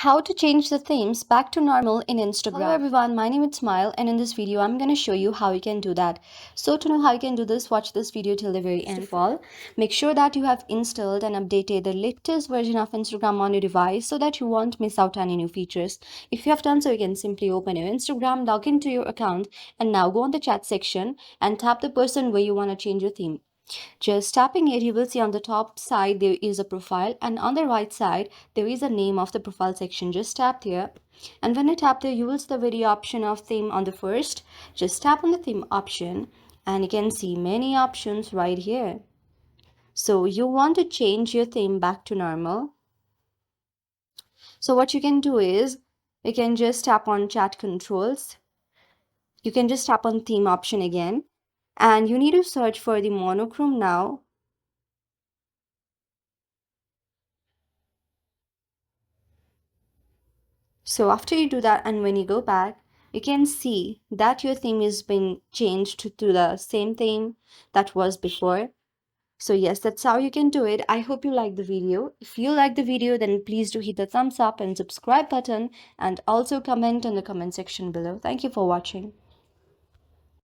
How to change the themes back to normal in Instagram. Hello everyone, my name is Smile, and in this video I'm going to show you how you can do that. So to know how you can do this, watch this video till the very end. First of all, make sure that you have installed and updated the latest version of Instagram on your device so that you won't miss out on any new features. If you have done so, you can simply open your Instagram, log into your account, and now go on the chat section and tap the person where you want to change your theme. Just tapping it, you will see on the top side there is a profile, and on the right side there is a name of the profile section. Just tap here, and when you tap there, you will see the very option of theme on the first. Just tap on the theme option, and you can see many options right here. So you want to change your theme back to normal. So what you can do is you can just tap on chat controls. You can just tap on theme option again, and you need to search for the monochrome now. So after you do that, and when you go back, you can see that your theme has been changed to the same theme that was before. So yes, that's how you can do it. I hope you like the video. If you like the video, then please do hit the thumbs up and subscribe button, and also comment in the comment section below. Thank you for watching.